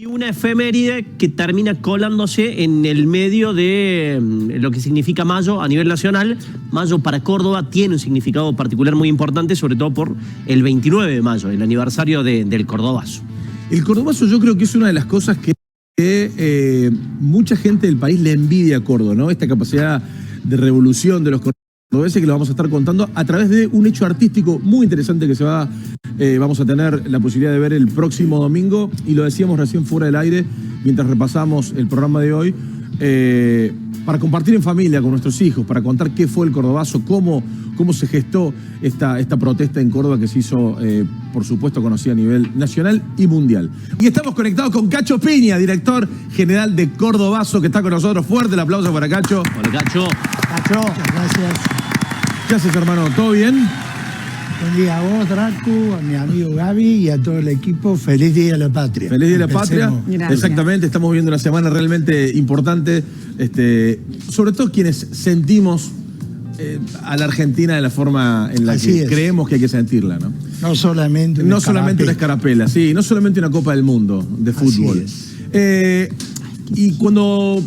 Y una efeméride que termina colándose en el medio de lo que significa mayo a nivel nacional. Mayo para Córdoba tiene un significado particular muy importante, sobre todo por el 29 de mayo, el aniversario del Cordobazo. El Cordobazo yo creo que es una de las cosas que mucha gente del país le envidia a Córdoba, ¿no? Esta capacidad de revolución de los cordobeses, que lo vamos a estar contando a través de un hecho artístico muy interesante que vamos a tener la posibilidad de ver el próximo domingo, y lo decíamos recién fuera del aire mientras repasamos el programa de hoy, para compartir en familia con nuestros hijos, para contar qué fue el Cordobazo, cómo se gestó esta protesta en Córdoba, que se hizo, por supuesto, conocida a nivel nacional y mundial. Y estamos conectados con Cacho Piña, director general de Cordobazo, que está con nosotros. Fuerte el aplauso para Cacho. Hola, Cacho. Cacho, muchas gracias. ¿Qué haces, hermano? ¿Todo bien? Buen día a vos, Dracu, a mi amigo Gaby y a todo el equipo. Feliz Día de la Patria. Feliz Día de la Patria. Gracias. Exactamente, estamos viviendo una semana realmente importante, sobre todo quienes sentimos a la Argentina de la forma en la que creemos que hay que sentirla, ¿no? No solamente una escarapela, sí, no solamente una Copa del Mundo de fútbol. Y cuando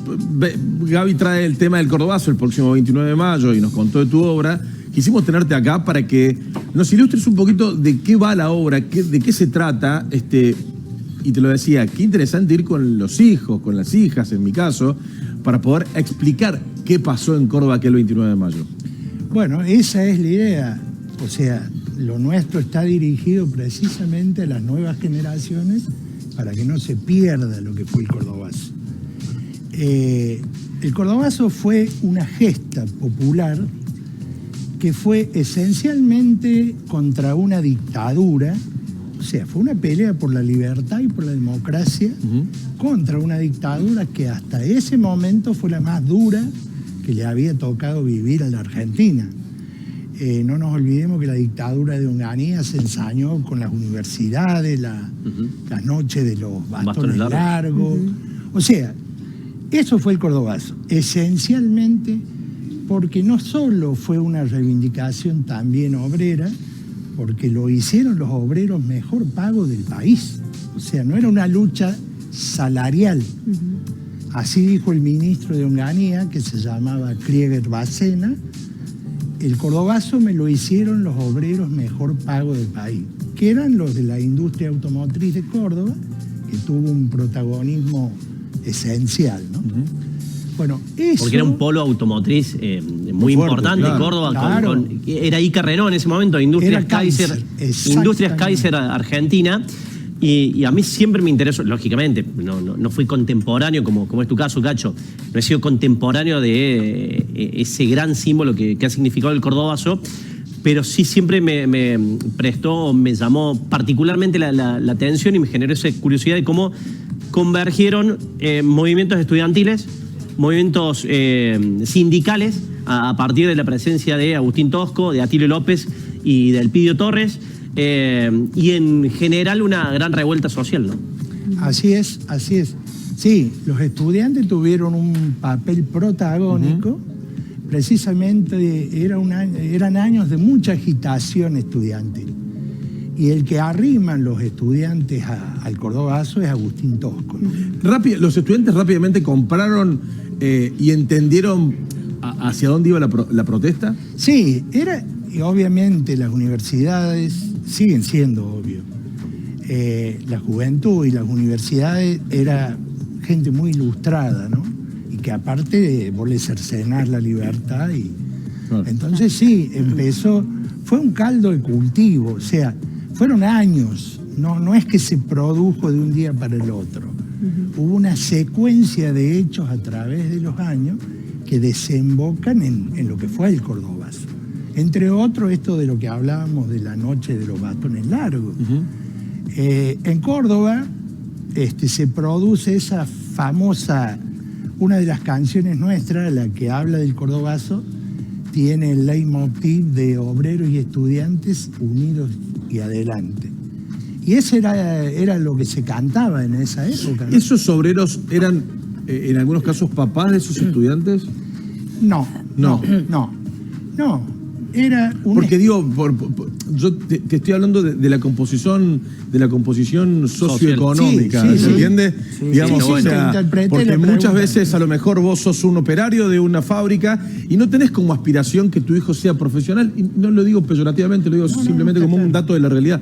Gaby trae el tema del Cordobazo el próximo 29 de mayo y nos contó de tu obra, quisimos tenerte acá para que nos ilustres un poquito de qué va la obra, de qué se trata, y te lo decía, qué interesante ir con los hijos, con las hijas en mi caso, para poder explicar qué pasó en Córdoba aquel 29 de mayo. Bueno, esa es la idea. O sea, lo nuestro está dirigido precisamente a las nuevas generaciones para que no se pierda lo que fue el Cordobazo. El Cordobazo fue una gesta popular que fue esencialmente contra una dictadura. O sea, fue una pelea por la libertad y por la democracia contra una dictadura que hasta ese momento fue la más dura que le había tocado vivir a la Argentina. No nos olvidemos que la dictadura de Onganía se ensañó con las universidades, la noche de los bastones largos. O sea, eso fue el Cordobazo, esencialmente porque no solo fue una reivindicación también obrera, porque lo hicieron los obreros mejor pagos del país. O sea, no era una lucha salarial. Así dijo el ministro de Onganía, que se llamaba Krieger Bacena: el Cordobazo me lo hicieron los obreros mejor pagos del país, que eran los de la industria automotriz de Córdoba, que tuvo un protagonismo esencial, ¿no? Bueno, eso... Porque era un polo automotriz muy fuerte, importante, claro, Córdoba. Claro. Era Ica Renault en ese momento, Industrias Kaiser Argentina. Y a mí siempre me interesó, lógicamente, no fui contemporáneo como es tu caso, Cacho. No he sido contemporáneo de ese gran símbolo que ha significado el Cordobazo, pero sí siempre me llamó particularmente la atención y me generó esa curiosidad de cómo convergieron movimientos estudiantiles, movimientos sindicales, a partir de la presencia de Agustín Tosco, de Atilio López y de Elpidio Torres, y en general una gran revuelta social, ¿no? Así es, así es. Sí, los estudiantes tuvieron un papel protagónico. Precisamente eran años de mucha agitación estudiantil. Y el que arriman los estudiantes al Cordobazo es Agustín Tosco, ¿no? Los estudiantes rápidamente compraron y entendieron hacia dónde iba la protesta. Sí, y obviamente las universidades siguen siendo, obvio. La juventud y las universidades era gente muy ilustrada, ¿no? Y que aparte vos le cercenás la libertad y... Claro. Entonces sí, fue un caldo de cultivo, o sea, fueron años, no es que se produjo de un día para el otro. Hubo una secuencia de hechos a través de los años que desembocan en lo que fue el Cordobazo. Entre otros, esto de lo que hablábamos de la noche de los bastones largos. En Córdoba se produce esa famosa, una de las canciones nuestras, la que habla del Cordobazo, tiene el leitmotiv de obreros y estudiantes unidos y adelante. Y ese era lo que se cantaba en esa época, ¿no? ¿Esos obreros eran, en algunos casos, papás de esos estudiantes? No. Era un... Porque digo, yo te estoy hablando de la composición socioeconómica, Sí, ¿se entiende? Sí, digamos, sí, o sea, porque muchas veces a lo mejor vos sos un operario de una fábrica y no tenés como aspiración que tu hijo sea profesional, y no lo digo peyorativamente, lo digo simplemente como un dato de la realidad.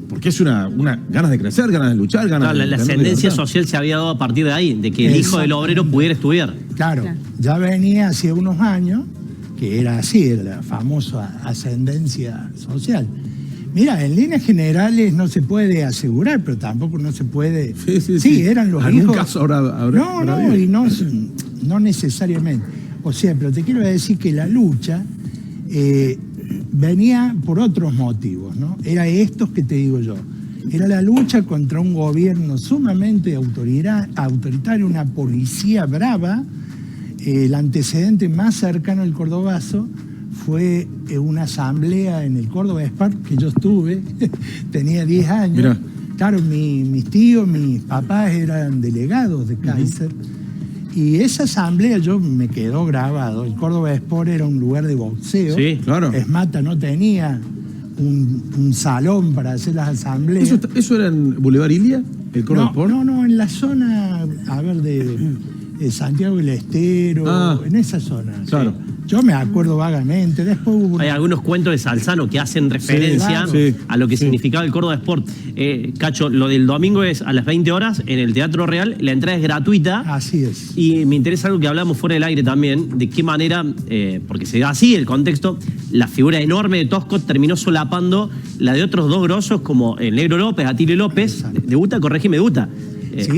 Porque es una ganas de crecer, ganas de luchar, ganas claro, de... la ascendencia social se había dado a partir de ahí, de que el hijo del obrero pudiera estudiar. Claro, ya venía hace unos años, que era así, la famosa ascendencia social. Mira, en líneas generales no se puede asegurar, pero tampoco no se puede... Sí, eran los ¿Algún hijos... caso habrá No, y no necesariamente. O sea, pero te quiero decir que la lucha venía por otros motivos, ¿no? Era estos que te digo yo. Era la lucha contra un gobierno sumamente autoritario, una policía brava. El antecedente más cercano al cordobazo fue una asamblea en el Córdoba Sport que yo estuve, tenía 10 años. Mirá. Claro, mis tíos, mis papás eran delegados de Kaiser. Y esa asamblea yo me quedó grabado. El Córdoba Sport era un lugar de boxeo. Sí, claro. Esmata no tenía un salón para hacer las asambleas. ¿Eso era en Boulevard Ilia, el Córdoba Sport? No, en la zona, a ver, de Santiago del Estero, en esa zona. Claro. Sí. Yo me acuerdo vagamente. Después hubo Hay algunos cuentos de Salzano que hacen referencia a lo que significaba el Córdoba Sport. Cacho, lo del domingo es a las 20 horas en el Teatro Real, la entrada es gratuita. Así es. Y me interesa algo que hablamos fuera del aire también, de qué manera, porque se da así el contexto, la figura enorme de Tosco terminó solapando la de otros dos grosos como el Negro López, Atilio López, debuta, corregime, debuta.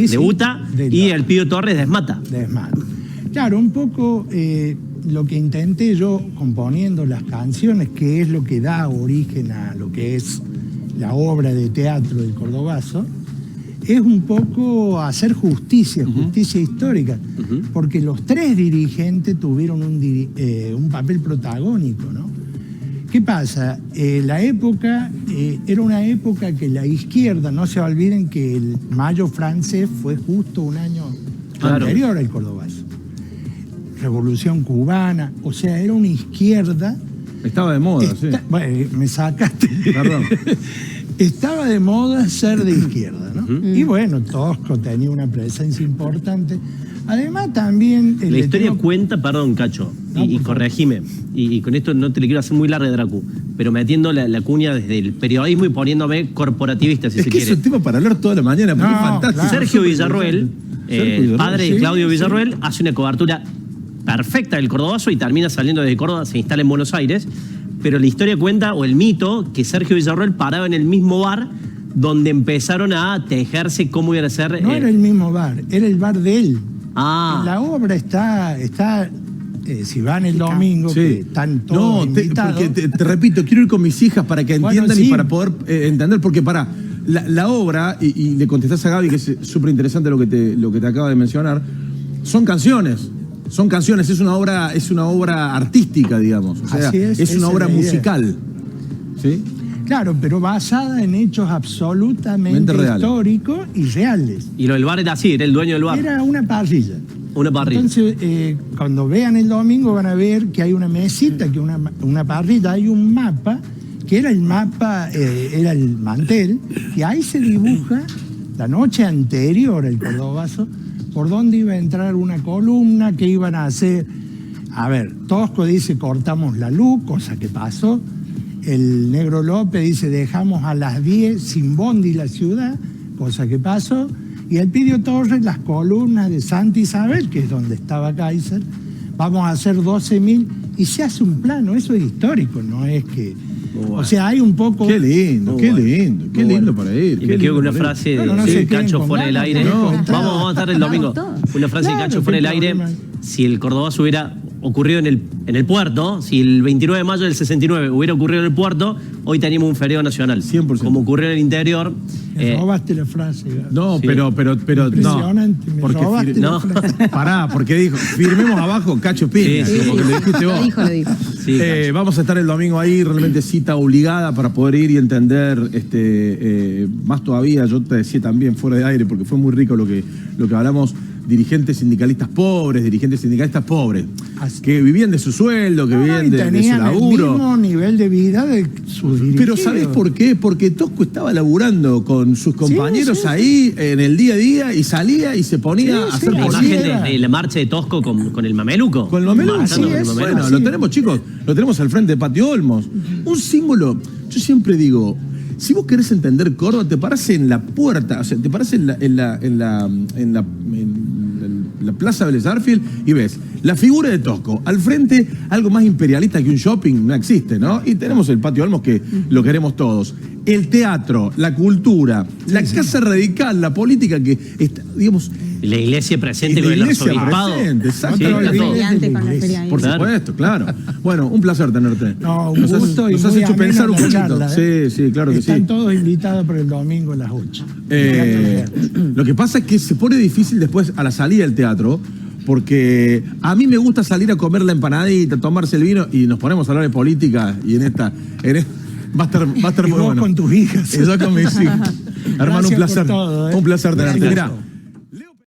Debuta y el Pío Torres desmata. Claro, un poco lo que intenté yo componiendo las canciones, que es lo que da origen a lo que es la obra de teatro del Cordobazo, es un poco hacer justicia histórica, porque los tres dirigentes tuvieron un papel protagónico, ¿no? ¿Qué pasa? La época era una época que la izquierda, no se olviden que el Mayo francés fue justo un año anterior al Cordobazo. Revolución cubana, o sea, era una izquierda... Estaba de moda, sí. Bueno, me sacaste. Perdón. Estaba de moda ser de izquierda, ¿no? Y bueno, Tosco tenía una presencia importante. Además también... La historia cuenta, perdón, Cacho, y corregime, y con esto no te le quiero hacer muy larga, Dracu, pero metiendo la cuña desde el periodismo y poniéndome corporativista, si se quiere. Es que es un tema para hablar toda la mañana, porque es fantástico. Claro. Sergio Villarroel, padre de Claudio Villarroel, hace una cobertura perfecta del Cordobazo y termina saliendo desde Córdoba, se instala en Buenos Aires, pero la historia cuenta, o el mito, que Sergio Villarroel paraba en el mismo bar donde empezaron a tejerse cómo iba a ser... No era el mismo bar, era el bar de él. La obra está si van el domingo, que están todos invitados. Porque te repito, quiero ir con mis hijas para que entiendan y para poder entender, porque la obra, y le contestás a Gaby, que es súper interesante lo que te acaba de mencionar, son canciones, es una obra artística, digamos, o sea, es una obra musical, ¿sí? Claro, pero basada en hechos absolutamente históricos y reales. Y lo del bar era así, era el dueño del bar. Era una parrilla. Una parrilla. Entonces, cuando vean el domingo van a ver que hay una mesita, que una parrilla, hay un mapa, que era el mapa, era el mantel, y ahí se dibuja la noche anterior al Cordobazo, por dónde iba a entrar una columna, que iban a hacer. A ver, Tosco dice cortamos la luz, cosa que pasó. El Negro López dice dejamos a las 10 sin bondi la ciudad, cosa que pasó. Y el Pío Torres las columnas de Santa Isabel, que es donde estaba Kaiser, vamos a hacer 12.000 y se hace un plano, eso es histórico, no es que... O sea, hay un poco... Qué lindo para ir. Y me quedo con una frase de Cacho fuera del aire. Vamos a estar el domingo. Una frase de Cacho fuera del aire. Si el Cordobazo hubiera ocurrido en el puerto, si el 29 de mayo del 69 hubiera ocurrido en el puerto, hoy teníamos un feriado nacional. 100%. Como ocurrió en el interior. Me robaste la frase. No, sí. pero impresionante, no. Me robaste la frase. Pará, porque dijo, firmemos abajo Cacho Piña, como que le dijiste vos. Lo dijo. Sí, vamos a estar el domingo ahí, realmente cita obligada para poder ir y entender más todavía. Yo te decía también fuera de aire, porque fue muy rico lo que hablamos dirigentes sindicalistas pobres, que vivían de su sueldo, que vivían de su laburo. El mismo nivel de vida de sus dirigidos. Pero ¿sabés por qué? Porque Tosco estaba laburando con sus compañeros ahí en el día a día y salía y se ponía a hacer la imagen de la marcha de Tosco con el mameluco. Con el mameluco. Bueno, lo tenemos, chicos, lo tenemos al frente de Patio Olmos. Un símbolo, yo siempre digo, si vos querés entender Córdoba, te parás en la puerta, o sea, te parás en la Plaza Vélez Arfield y ves la figura de Tosco. Al frente, algo más imperialista que un shopping no existe, ¿no? Y tenemos el Patio Olmos que lo queremos todos. El teatro, la cultura, la casa radical, la política que está, digamos... La iglesia presente con el arzobispado. Por supuesto, claro. Bueno, un placer tenerte. No, un gusto y nos has hecho pensar un poquito. Charla, Sí, claro que sí. Están todos invitados para el domingo a las 8. Lo que pasa es que se pone difícil después a la salida del teatro, porque a mí me gusta salir a comer la empanadita, tomarse el vino y nos ponemos a hablar de política y va a estar muy bueno. Con tus hijas. Eso con mis hijas. Hermano, un placer. Por todo, Un placer tenerte. Mirá,